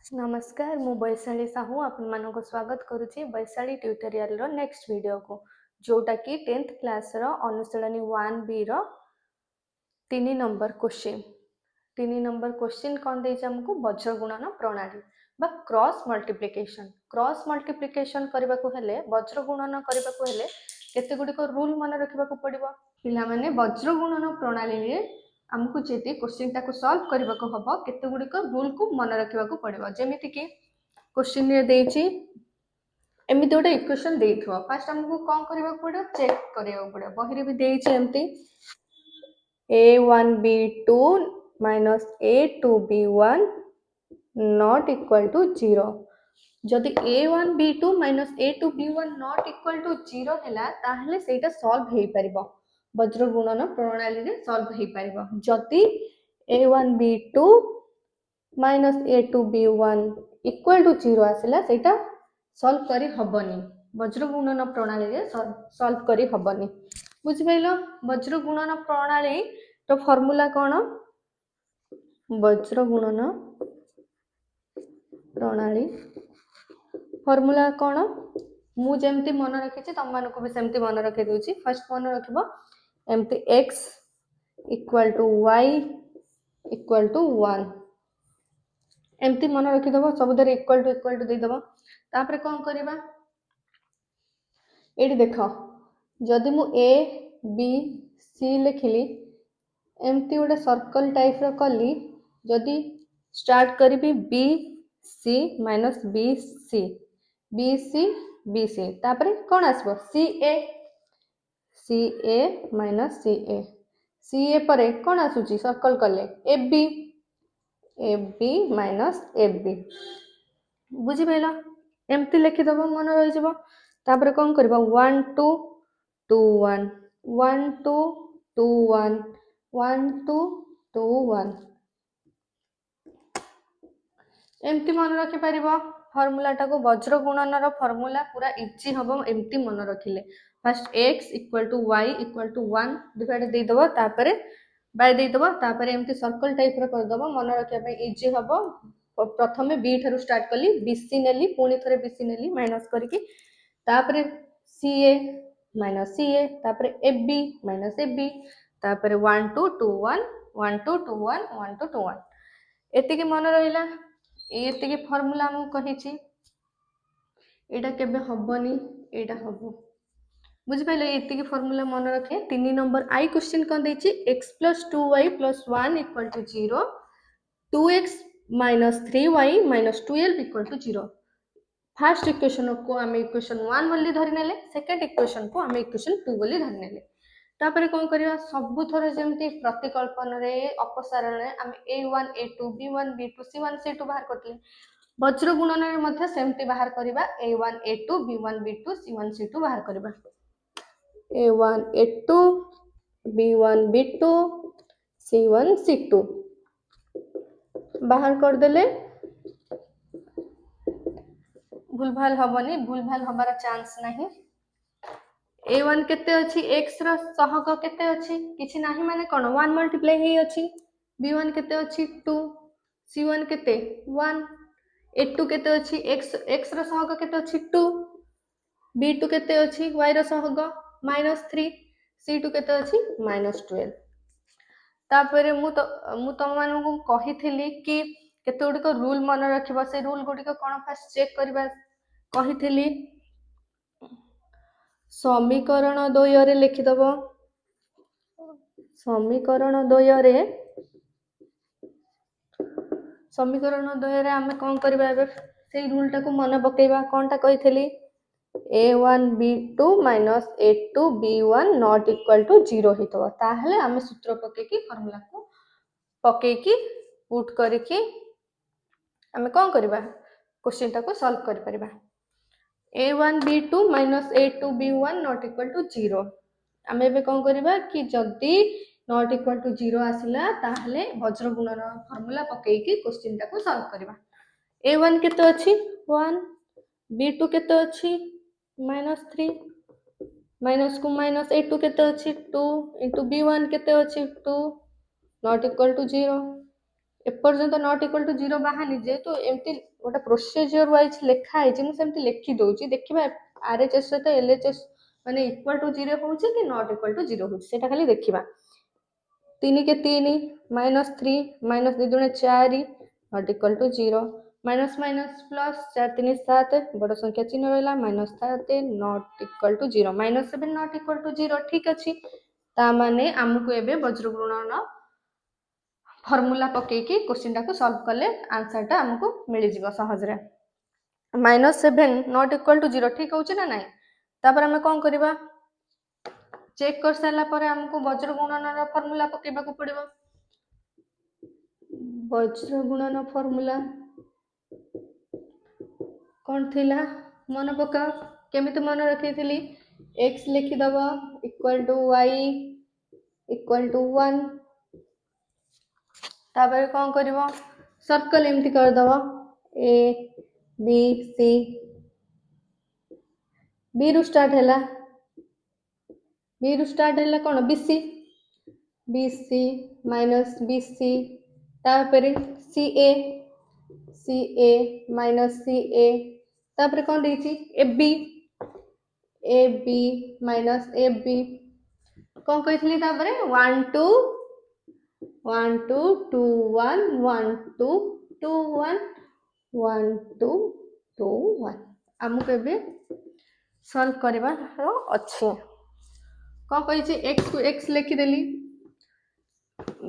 नमस्कार मु वैशाली साहू आपण स्वागत करुच्ची वैशाली ट्यूटोरियल रो नेक्स्ट वीडियो को जोटा कि 10th क्लास रो अनुशीलनी 1B रो 3 नंबर क्वेश्चन कौन देइछ हमको वज्र गुणन प्रणाली बा क्रॉस मल्टीप्लिकेशन करबा को हेले वज्र गुणन करबा को हेले केते गुडी को रूल मन रखबा को पड़िबो पिला माने वज्र गुणन प्रणाली रे हमको जेती क्वेश्चन टाको सॉल्व करबा को हबो केते गुडी को रूल को मन रखबा को पड़िबो जेमिति कि क्वेश्चन रे देइछि एमिति गोटे इक्वेशन देइथो फर्स्ट हमको कोन करबा पड़ो चेक करबा पड़ो बही रे भी देइछि एमती a1b2 minus a2b1 not equal to 0 जदि a1b2 minus a2b1 not equal to 0 हैला ताहले सेटा सॉल्व हेई परिबो वज्र गुणन प्रणाली रे सॉल्व हेई परिबो जदि a1b2 minus a2b1 equal to 0 आसिला सेटा सॉल्व करी हबनी वज्र गुणन प्रणाली रे सॉल्व करी हबनी बुझि पाइलो वज्र गुणन प्रणाली तो फार्मूला कोन वज्र गुणन प्रणाली फार्मूला कोन मु जेमती मन रखिछि तम मानको भी सेमती मन रखि दोछि फर्स्ट मन रखिबो एमती x equal to y equal to 1 एमती मन रखि दबो सबुदर इक्वल टू दे दबो तापरे कोन करबा एडी देखो जदि मु a b c लिखिली एमती गोटे सर्कल टाइप रो कली जदि स्टार्ट करबी b c minus b c b c b c तापरे कोन आसबो c a minus c a परे कोन आसुची सर्कल कले ab माइनस ab बुझी पाइला एमती लिखि दबो मन रहि जबो तापरे कोन करबा 1 2 2 1 1 2 2 1 1 2 2 1 एमती मन रखि परिबो फार्मूला टाको वज्र गुणन रो फार्मूला पूरा इजी हबो एमती मन रखिले first x equal to y equal to 1 divide दे दबो तापरे बाय दे दबो तापरे एमती सर्कल टाइप रो कर दबो मन रखिया पे इजी हबो प्रथमे b थारु स्टार्ट कली bc नेली पुनी थरे bc नेली माइनस करके तापरे ca माइनस ca तापरे ab माइनस ab तापरे 1 2 2 1 1 2 2 1 1 2 2 1 एति के मन रहिला एति के फार्मूला हम कहिछि एटा केबे हबनी एटा हबो बुझि पाइले एति के फार्मूला मन रखे 3 number I question cone दैछि x + 2y + 1 = 0 2x minus 3y minus 12 equal to 0 first equation को आम इक्वेशन 1 बोली धरि नेले सेकंड इक्वेशन को आम इक्वेशन 2 बोली धरि नेले तापरे कोन करिया सब थरे जेमती प्रतिकल्पन रे अपसारण रे आम a1 a2 b1 b2 c1 c2 बाहर करतले वज्र गुणन रे मध्ये सेमती बाहर करिबा a1 a2 b1 b2 c1 c2 बाहर करिबा a1 a2 b1 b2 c1 c2 बाहर कर देले भूलभाल हबनी भूलभाल हबार चांस नहीं a1 केते अछि x रो सहग केते अछि किछि नाही माने कोन 1 मल्टीप्लाई हे अछि b1 केते अछि 2 c1 केते 1 a2 केते अछि x रो सहग केते अछि 2 b2 केते अछि y रो सहग -3 c2 केते अछि -12 तापरे मु तम मानू कहिथिली कि केते गुडी को रूल मन रखिबो से रूल गुडी को कोन फर्स्ट चेक करबा कहिथिली समीकरण 2 रे लिखि दबो समीकरण 2 रे हमें कोन करबा एबे से रूल टाको मन पकेबा कोनटा कहिथिली a1 b2 minus a2 b1 not equal to 0 हितबो ताहले हमें सूत्र पके की फार्मूला को पके की पुट करके हमें कोन करबा क्वेश्चन टाको सॉल्व कर परबा a1 b2 minus a2 b1 not equal to 0 हमें एबे कोन करबा कि जदी not equal to 0 आसिला ताहले वज्र गुणन फार्मूला पके की क्वेश्चन टाको सॉल्व करबा a1 केते अछि 1 b2 केते अछि -3 माइनस को माइनस a2 केते अछि 2 into b1 केते अछि 2 not equal to 0 एपर्यंत नॉट इक्वल टू 0 बाहानी जेहेतु एमती गोटे प्रोसीजर वाइज लिखा है मुझे लिखी दूसरी देखा आरएचएस सहित एलएचएस माने इक्वल टू 0 होउछि कि नॉट इक्वल टू 0 होउछि सेटा खाली देखिबा 3 के 3 -3 माइनस 2 दुणे 4 not equal to 0 minus minus plus 4 3 7 बड़ संख्या चिन्ह रहला -7 not equal to 0 -7 not equal to 0 ठीक अछि ता माने हमकु एबे वज्र गुणन फॉर्मूला पकेकी क्वेश्चन टाको सॉल्व कले आंसर टा हमको मिल जिवो सहज रे -7 नॉट इक्वल टू 0 ठीक होउछि ना नाही तापर हम कोन करबा चेक कर साला पर हमको वज्र गुणन फॉर्मूला पकेबा को पड़िबो वज्र गुणन फॉर्मूला कौन थिला मन पका केमिति मन रखिथिली x लिखि दबो equal to y equal to 1 तापर कौन करिवो सर्कल एमति कर दबो a b c b रु स्टार्ट हैला b रु स्टार्ट हैला कोन bc bc माइनस bc तापर ca ca माइनस ca तापर कौन देछि ab ab माइनस ab कौन कहिथली तापर 1 2 1 2 2 1 1 2 2 1 1 2 2 1 हमको एबे सॉल्व करबा रो अछि कौन कहिछि x को x लिखि देली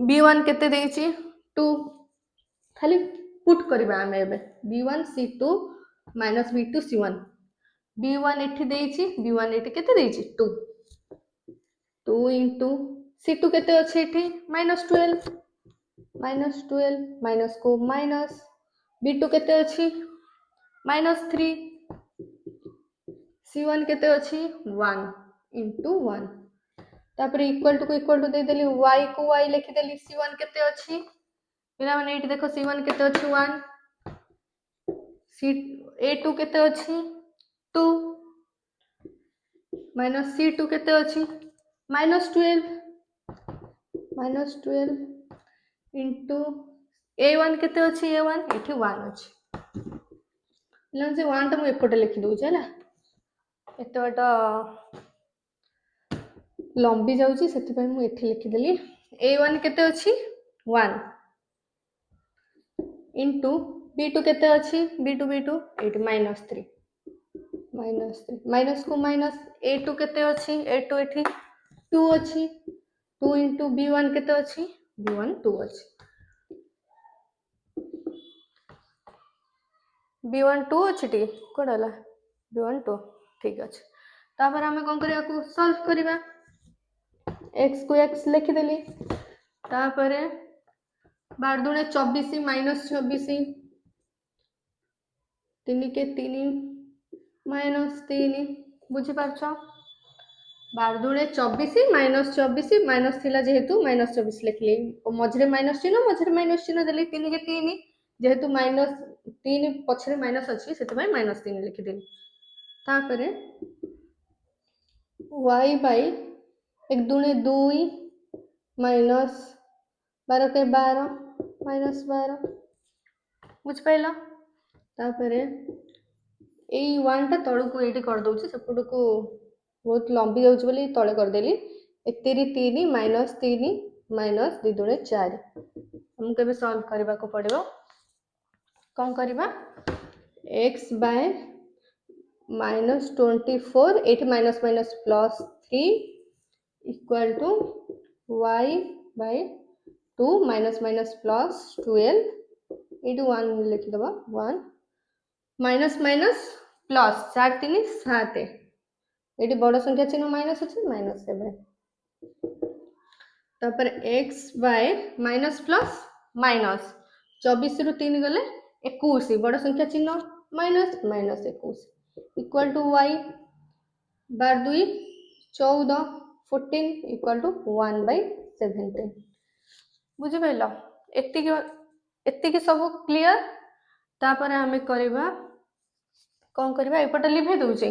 b1 केते देछि 2 खाली पुट करबा हम एबे b1 c2 minus b2 c1 b1 एठी देछि b1 एठी केते देछि 2 2 into c2 केते अछि एठी -12 माइनस को माइनस b2 केते अछि -3 c1 केते अछि 1 into 1 तापर इक्वल टू दे देली y को y लिखि देली c1 केते अछि पिला माने एठी देखो c1 केते अछि 1 c a2 केते अछि 2 माइनस c2 केते अछि -12 into a1 केते अछि a1 एठी 1 अछि लन से 1 त मु एपटे लिखि दउ छला एते बटा लंबी जाउची सेति पय मु एठी लिखि देली a1 केते अछि 1 into b2 केते अछि b2 एठी -3 माइनस को माइनस a2 केते अछि a2 एठी 2 अछि 2 into b1 केते अछि b1 2 अछि b1 2 अछि टी कोडला b1 2 ठीक अछि तापर हमें कोन करिया को सॉल्व करिबा x को x लिखि देली तापर 12 दुणे 24 माइनस 26 3 के 3 -3 बुझी पारछो 12 दुणे 24 माइनस थिला जेहेतु -24 लिखली मझरे माइनस चिन्ह देली 3 के 3 जेहेतु -3 पछरे माइनस अछि सेते भाई -3 लिखि देली तापरे y बाय 1 दुणे 2 माइनस 12 के 12 -12 बुझ पाइला तापरे ए 1 टा तळु को एठी कर दउची सेपड को बहुत लंबी जाउची बोली तळे कर देली 3 3 माइनस 2 दुणे 4 हम केबे सॉल्व करबा को पड़िबो कोन करबा x बाय -24 एठी minus plus 3 equal to y by 2 minus plus 12 एठी 1 लिखि दबा 1 माइनस प्लस 4 3 7 एठी बड़ संख्या चिन्ह माइनस अछि माइनस 7 तापर x by minus plus minus 24 रु 3 गले 21 बड़ संख्या चिन्ह minus -21 equal to y 12 2 14 14 equal to 1/17 बुझि पाइलो एतिके सब क्लियर तापर हमें करबा कोन करबा एपट लिभे दउची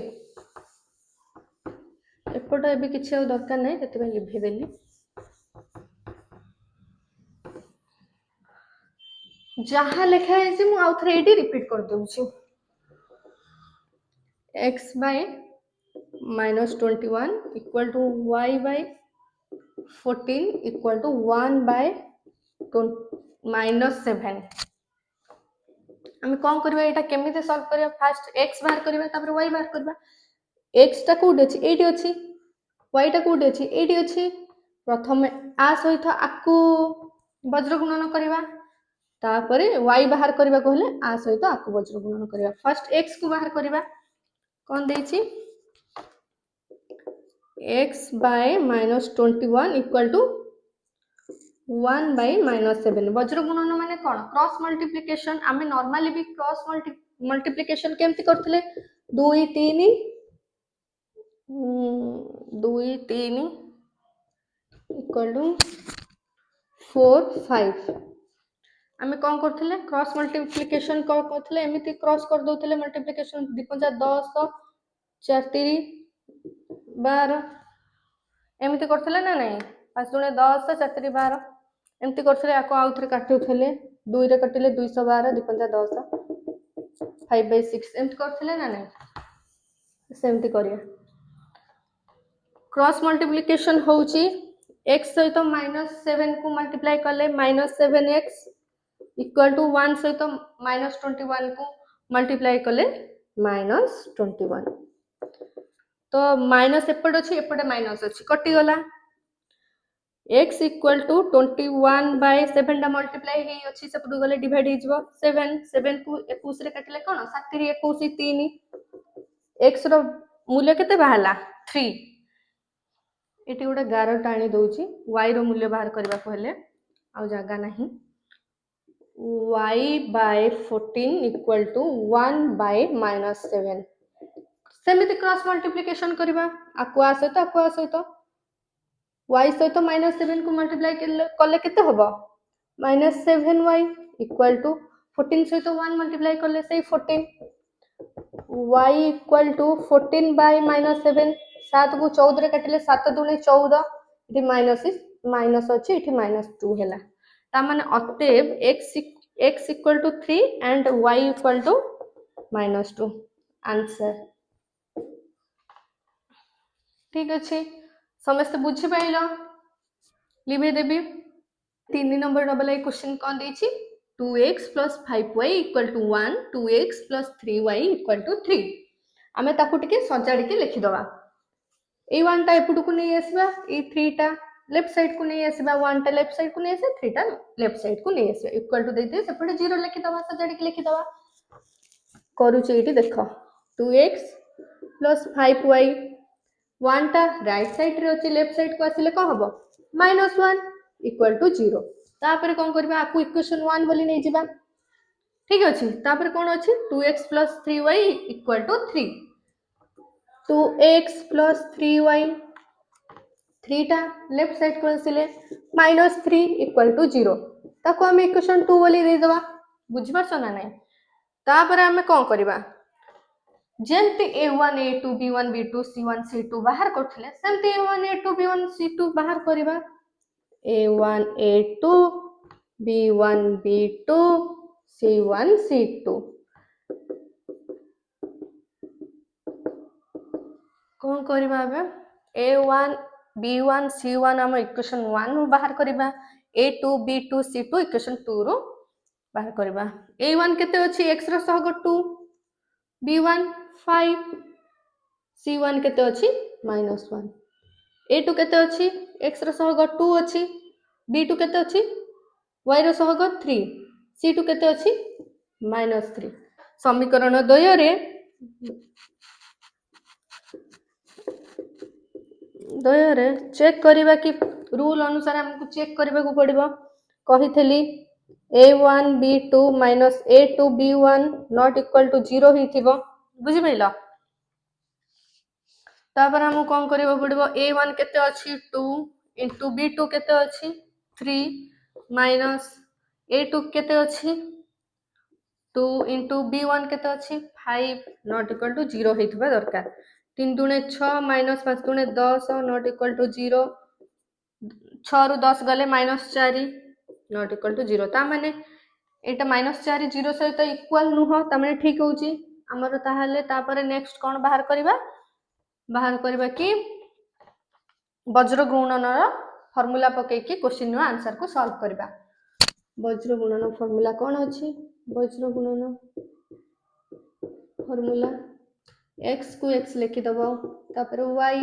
एपट एबे किछि दरकार नै सेति लिभे देली जहाँ लिखा है मु आउ थे ये रिपीट कर दूँ x by -21 equal to y by 14 equal to 1 by -7 आम कौन करवा यहाँ केमी सल्व करवा फास्ट x बाहर करवा y बाहर करवा x टा कौटी अच्छी ये अच्छी y टा कौटी अच्छी ये अच्छी प्रथम आ सहित आकु वज्र गुणन करवा तापर y बाहर करने को हेले आ सहित आकु वज्र गुणन करवा फर्स्ट x को बाहर करवा कौन देछि x by -21 equal to 1 by -7 वज्र गुणन माने कौन क्रॉस मल्टीप्लिकेशन आमे नॉर्मली भी क्रॉस मल्टीप्लिकेशन केमती करथिले 2 3 2 3 equal to 4 5 आमे कौन करथिले क्रॉस मल्टीप्लिकेशन करथिले एमिति क्रॉस कर दोथिले मल्टीप्लिकेशन 2 5 10 4 3 12 एमिति करथिले ना नहीं 5 दुणे 10 4 3 12 एमती करथिले आको आउ थरे काटुथिले 2 रे कटिले 212 2 5 10 5/6 एमती करथिले ना नहीं सेमती करिया क्रॉस मल्टीप्लिकेशन होउची x सहित -7 को मल्टीप्लाई कले -7x इक्वल टू 1 सहित -21 को मल्टीप्लाई कले -21 तो माइनस एपट अच्छी एपटे माइनस अच्छी कटि गला x इक्वल टू 21 बाय 7 टा मल्टीप्लाई हे अछि सेपटु गले डिवाइड हे जबो 7 7 को 21 रे काटले कोन 7 रे 21 3 x रो मूल्य केते बाहला 3 एटी गोटे 11 टाणी दउची y रो मूल्य बाहर करबा को हेले आ जागा नाही y by 14 equal to 1 by -7 सेमिति cross multiplication करबा आकुआ सहित y सहित -7 को मल्टीप्लाई कले केते हबो -7y इक्वल टू 14 सहित 1 मल्टीप्लाई कले से 14 y इक्वल टू 14 बाय -7 7 को 14 रे काटिले 7 दुने 14 इति माइनस अछि इति -2 हैला ता माने अतएव x equal to 3 and y equal to -2 answer ठीक अच्छे समस्त बुझी पाइल लिभे देबी 3 नंबर डबल आई क्वेश्चन कौन देछि 2x plus 5y equal to 1 2x plus 3y equal to 3 आमे ताकू टिके सजाड़ी के लिखि दवा ए 1 टा एपुट को नहीं आसीबा ए 3 टा लेफ्ट साइड को नहीं आसीबा 1 टा लेफ्ट साइड को नहीं आसे 3 टा लेफ्ट साइड को नहीं आसीबा इक्वल टू देते सेपटे 0 लिखि दवा सजाड़ी के लिखि दवा करू एटी देखो 2x plus 5y 1 टा राइट साइड रे अछि लेफ्ट साइड को आसीले को हबो -1 इक्वल टू 0 तापर कोन करबा आकु इक्वेशन 1 बोली नै जिबा ठीक अछि तापर कोन अछि 2x plus 3y equal to 3 2x plus 3y 3 टा लेफ्ट साइड को आसीले -3 इक्वल टू 0 ताको हम इक्वेशन 2 बोली दे दवा बुझि परछ ना नै तापर हमें कोन करबा जेमती a1 a2 b1 b2 c1 c2 बाहर करथिले सेमती a1 a2 b1 c2 बाहर करबा a1 a2 b1 b2 c1 c2 कौन करबा बे a1 b1 c1 हम इक्वेशन 1 रो बाहर करबा a2 b2 c2 इक्वेशन 2 रो बाहर करबा a1 केते अछि x रो सहग 2 b1 5 c1 केते अछि -1 a2 केते अछि x रो सहग 2 अछि b2 केते अछि y रो सहग 3 c2 केते अछि -3 समीकरण 2 रे चेक करबा कि रूल अनुसार हमको चेक करबा को पड़िबो कहिथली a1 b2 a2 b1 not equal to 0 ही थिबो बुझि पैला तापर हम कोन करबो पड़िबो a1 केते अछि 2 into b2 केते अछि 3 minus a2 केते अछि 2 into b1 केते अछि 5 not equal to 0 हेतबा दरकार 3 दुणे 6 minus 5 दुणे 10 not equal to 0 6 रु 10 गले -4 not equal to 0 ता माने एटा -4 0 सहित इक्वल नुह तमें ठीक होउची हमर ताहाले तापरे नेक्स्ट कोन बाहर करबा कि वज्र गुणनर फॉर्मूला पके कि क्वेश्चन नो आंसर को सॉल्व करबा। वज्र गुणन फॉर्मूला कोन अछि वज्र गुणन फॉर्मूला x को x लिखि दबो तापर y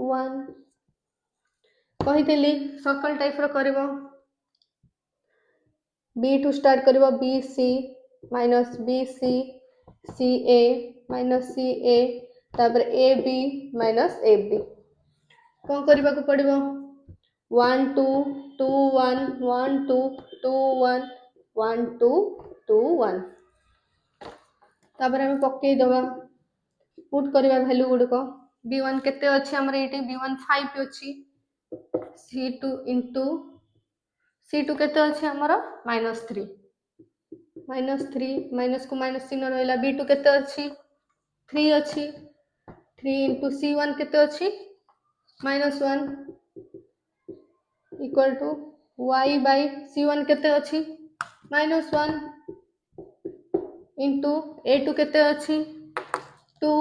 1 कहितली सर्कल टाइप रो करबो b टू स्टार्ट करबो bc minus bc ca minus ca तापर ab माइनस ab कोन करबा को पड़िबो 1 2 2 1 1 2 2 1 1 2 2 1 तापर हम पक्के दबा पुट करबा वैल्यू गुड को b1 केते अछि हमर एटी b1 5 अछि c2 into c2 केते अछि हमर -3 माइनस को माइनस चिन्ह रहला b2 केते अछि 3 अछि 3 into c1 केते अछि -1 equal to y by c1 केते अछि -1 into a2 केते अछि 2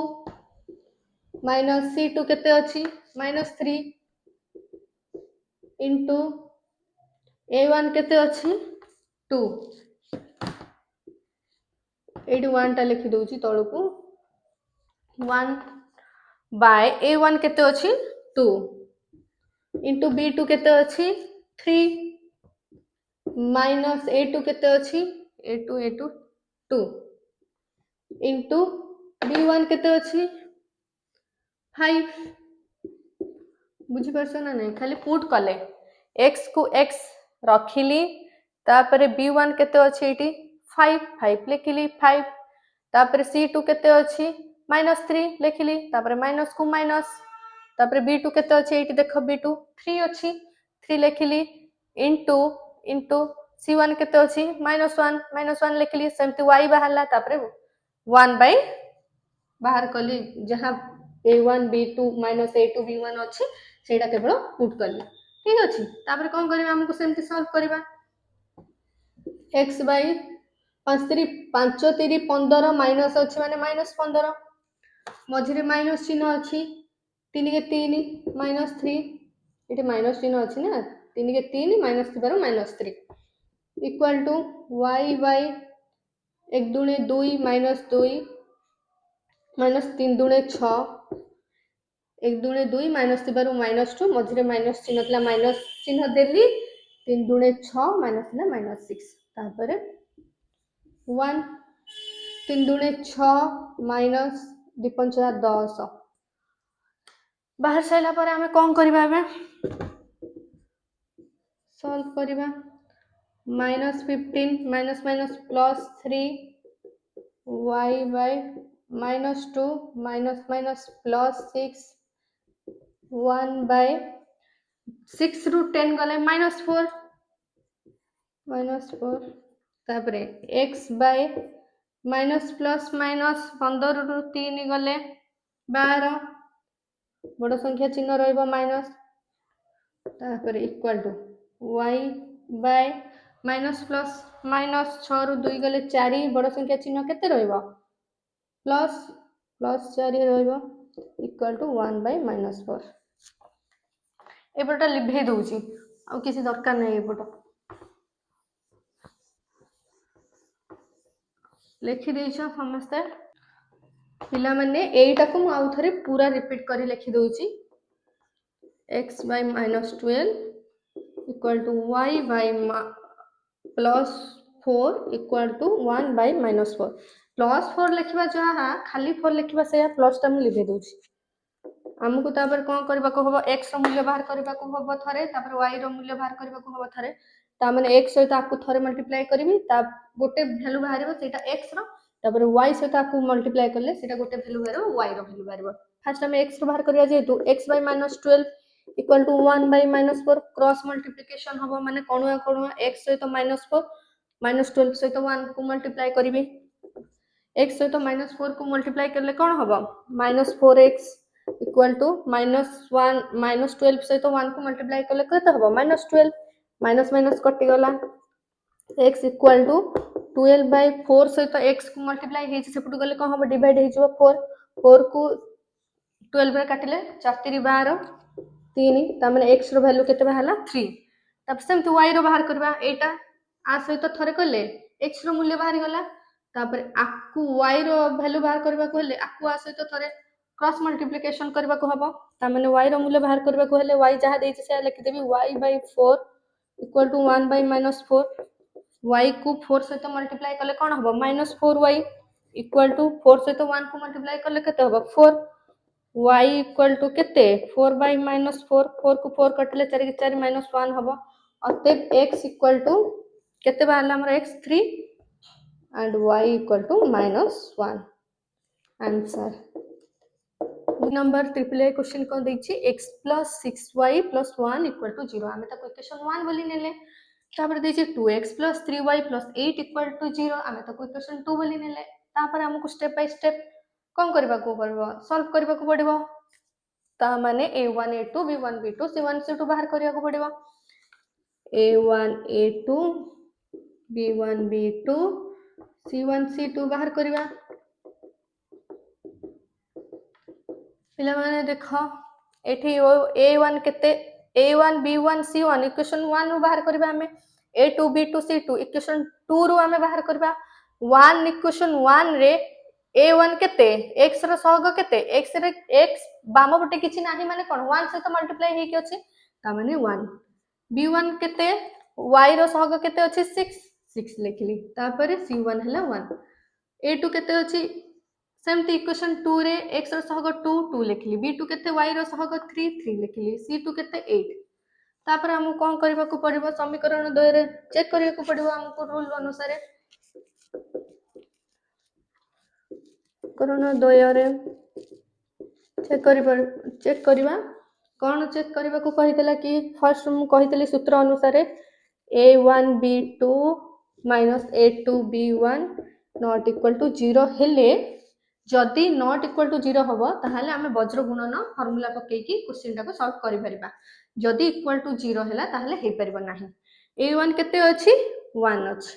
minus c2 केते अछि -3 into a1 केते अछि 2 एडी 1 टा लिखि दोछि तळकू 1 by a1 केते अछि 2 into b2 केते अछि 3 minus a2 केते अछि a2 2 into b1 केते अछि 5 बुझी परछ ना नहीं खाली पुट कले x को x रखिली तापरे b1 केते अछि एटी 5 लिखिली 5 तापरे c2 केते अछि -3 लिखिली तापरे माइनस को माइनस तापरे b2 केते अछि एटी देखो b2 3 अछि 3 लिखिली इनटू c1 केते अछि -1 लिखिली सेमति y बाहरला तापरे 1 बाय बाहर कली जहां a1 b2 -a2 b1 अछि सेटा केवल पुट कली ठीक अछि तापर कोन करबा हमको सेमति सॉल्व करबा x by 5 3 15 माइनस अछि माने -15 मझिरे माइनस चिन्ह अछि 3 के 3 -3 एटी माइनस चिन्ह अछि ना 3 के 3 माइनस थिबारो -3 इक्वल टू y by 1 दुणे 2 -2 -3 दुणे 6 1 दुणे 2 माइनस थिबारो -2 मझिरे माइनस चिन्ह थला माइनस चिन्ह देली 3 दुणे 6 माइनस थला -6 तापरे 1 3 दुणे 6 माइनस 2 5 10 बाहर साइला पर हमें कोन करबा हमें सॉल्व करबा -15 minus plus 3 y by -2 minus plus 6 1 by 6 रू 10 गले -4 तापरे x by minus plus minus 15 रू 3 गले 12 बड़ संख्या चिन्ह रहइबो माइनस तापरे equal to y by minus plus minus 6 रू 2 गले 4 बड़ संख्या चिन्ह केते रहइबो प्लस 4 रहइबो इक्वल टू 1 by -4 एपटा लिभे दोछि आ किसी दरकार नै एपटा लिखि देइछो समस्ते पिला माने एटा को आउ थरे पूरा रिपीट करी लिखि दोछि x by -12 equal to y by plus 4 equal to 1 by -4 plus 4 लिखिबा जहा खाली 4 लिखिबा से प्लस टा हम लिखि दोछि हमको तापर कोन करबा को होबो x रो मूल्य बाहर करबा को होबो थरे तापर y रो मूल्य बाहर करबा को होबो थरे ता माने x सहित आकु थरे मल्टीप्लाई करबी ता गोटे वैल्यू बाहरबो सेटा x रो तापर y सहित आकु मल्टीप्लाई करले सेटा गोटे वैल्यू बाहरबो y रो वैल्यू बाहरबो फर्स्ट हम x रो बाहर करबा जेतु x by -12 equal to 1 by -4 cross multiplication होबो माने कोणुआ x सहित -4 -12 सहित 1 को मल्टीप्लाई करबी x सहित -4 को मल्टीप्लाई करले कोन होबो -4x इक्वल टू -1 -12 सहित 1 को मल्टीप्लाई करले केते होबो -12 माइनस माइनस कटि गला x इक्वल टू 12/4 सहित x को मल्टीप्लाई हे सेपटू गले कौन हम डिवाइड हे 4 को 12 रे काटिले 4 3 12 3 तामने x रो वैल्यू केते बाहला 3 तब सेमति y रो बाहर करबा एटा आ सहित थरे कले x रो मूल्य बाहर गला तापर आकु y रो वैल्यू बाहर करबा को हेले आकु आ सहित थरे क्रॉस मल्टीप्लिकेशन करबा को हबो तामने y रो मूल्य बाहर करबा को हेले y जहा देछि से लिखि देबी y/4 इक्वल टू 1/-4 y को 4 सहित मल्टीप्लाई कले कोन हबो -4y इक्वल टू 4 सहित 1 को मल्टीप्लाई कले केते हबो 4 y इक्वल टू केते 4/-4 4 को 4 कटले 4 के 4 -1 हबो अतएव x इक्वल टू केते बाहरला हमर x 3 and y equal to -1 answer number triple A question को देछि x + 6y + 1 इक्वल टू 0 हमें तो इक्वेशन 1 बोली नेले तापर देछि 2x + 3y + 8 इक्वल टू 0 हमें तो इक्वेशन 2 बोली नेले तापर हमको स्टेप बाय स्टेप कोन करबा को पड़बो सॉल्व करबा को पड़बो ता माने a1 a2 b1 b2 c1 c2 बाहर करिया को पड़बो a1 a2 b1 b2 c1 c2 बाहर करबा पिला माने देखो एठी a1 केते a1 b1 c1 इक्वेशन 1 रो बाहर करबा हमें a2 b2 c2 इक्वेशन 2 रो हमें बाहर करबा 1 इक्वेशन 1 रे a1 केते x रो सहग केते x रे x बाम पटे किछि नाही माने कोन 1 से तो मल्टीप्लाई हे कि अछि ता माने 1 b1 केते y रो सहग केते अछि 6 लिखली तापर c1 हला 1 a2 केते अछि सेमती इक्वेशन 2 रे x रो सहग 2 लिखली b2 केते y रो सहग 3 लिखली c2 केते 8 तापर हम कोन करबा को पड़िबो समीकरण 2 रे चेक करिया को पड़िबो हमको रूल अनुसार करण 2 रे चेक करबा कोन चेक करबा को कहितला कि फर्स्ट हम कहितली सूत्र अनुसार a1 b2 a2 b1 not equal to 0 हेले जदि नॉट इक्वल टू 0 हबो ताहाले हमें वज्र गुणन फार्मूला पके की क्वेश्चन टाको सॉल्व करि परिबा जदि इक्वल टू 0 हैला ताहाले हे परिबो नाही a1 केते अछि 1 अछि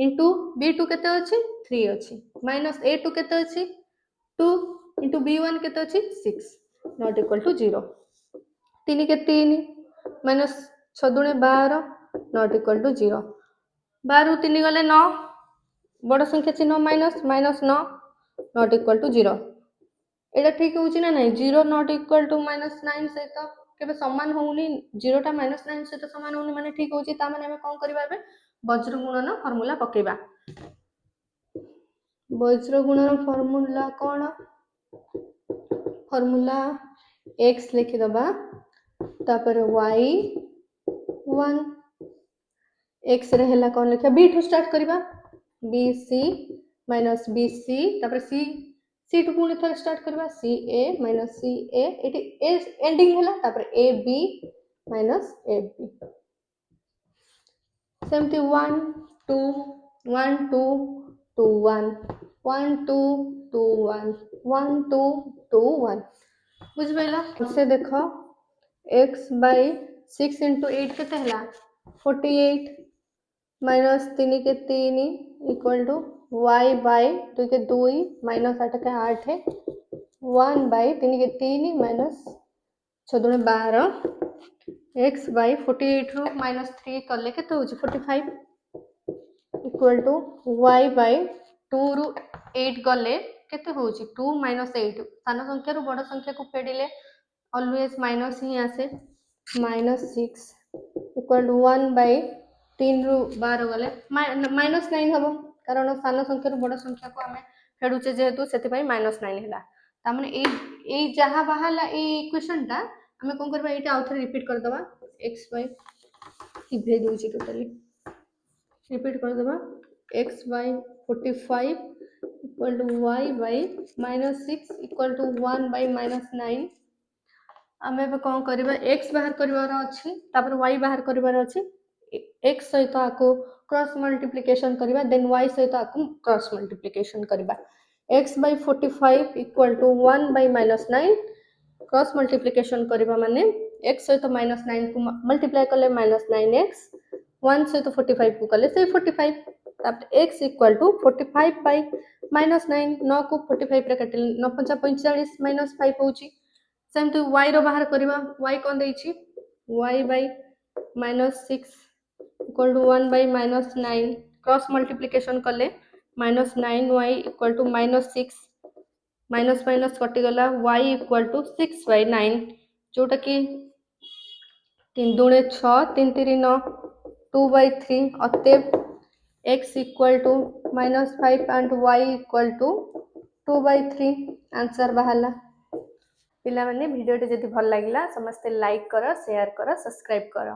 इनटू b2 केते अछि 3 अछि माइनस a2 केते अछि 2 इनटू b1 केते अछि 6 नॉट इक्वल टू 0 3 के 3 माइनस 6 दुणे 12 नॉट इक्वल टू 0 12 3 गले 9 बड़ संख्या चिन्ह माइनस -9 नॉट इक्वल टू 0 एटा ठीक होउची ना नहीं 0 नॉट इक्वल टू -9 से तो केबे समान होउनी 0 टा -9 से तो समान होउनी माने ठीक होउची ता माने हम कोन करबा बे वज्र गुणन फार्मूला पकेबा वज्र गुणन फार्मूला कोन फार्मूला x लिखि दबा तापर y 1 x रहेला कोन लिखा b टू स्टार्ट करबा bc माइनस bc तापर c टू पुणी थोड़ा स्टार्ट करबा ca minus ca eighty a ending होला तापर ab माइनस ab सेमती 1 2 1 2 2 1 1 2 2 1 1 2 2 1 बुझ बैला से देखो x बाय 6 into 8 केते हला 48 माइनस 3 के 3 इक्वल टू y बाय 2 के 2 माइनस 8 के 8 है 1 बाय 3 के 3 minus 6 दुणे 12 x bye 48 rho minus 3 कले केते होची 45 इक्वल टू y बाय 2 रो 8 गले केते होची 2 माइनस 8 सान संख्या रो बड़ संख्या को फेडिले ऑलवेज माइनस ही आसे -6 इक्वल टू 1 बाय 3 रु 12 गले -9 हबो कारण सान संख्या रो बड़ संख्या को हमें फेडुचे जेहेतु सेति पई -9 हैला ता माने ए जहा बाहला ए इक्वेशन ता हमें कोन करबा एटा आउथरे रिपीट कर दबा x बाय की भेज होची टोटली रिपीट कर दबा x by 45 equal to y by -6 equal to 1 by -9 हमें बे कोन करबा x बाहर करबार अछि तापर y बाहर करबार अछि x सहित आको क्रॉस मल्टीप्लिकेशन करबा देन y सहित आको क्रॉस मल्टीप्लिकेशन करबा x by 45 equal to 1 by -9 cross multiplication करबा माने x सहित -9 को मल्टीप्लाई करले -9x 1 सहित 45 को कले से 45 तापर x इक्वल टू 45 बाय -9 9 को 45 रे काटिले 9 5 45 -5 होउची सेमती y रो बाहर करबा y कोन दैछि y by -6 equal to 1 by -9 cross multiplication कले -9y equal to -6 minus minus कटिगला y इक्वल टू 6 बाय 9 जोटा कि 3 दूणे 6 3 3 9 2 बाय 3 अतएव x equal to -5 and y equal to 2 by 3 answer बाहला पिला माने वीडियो जदि भल लागिला समस्त लाइक करो शेयर करो सब्सक्राइब करो।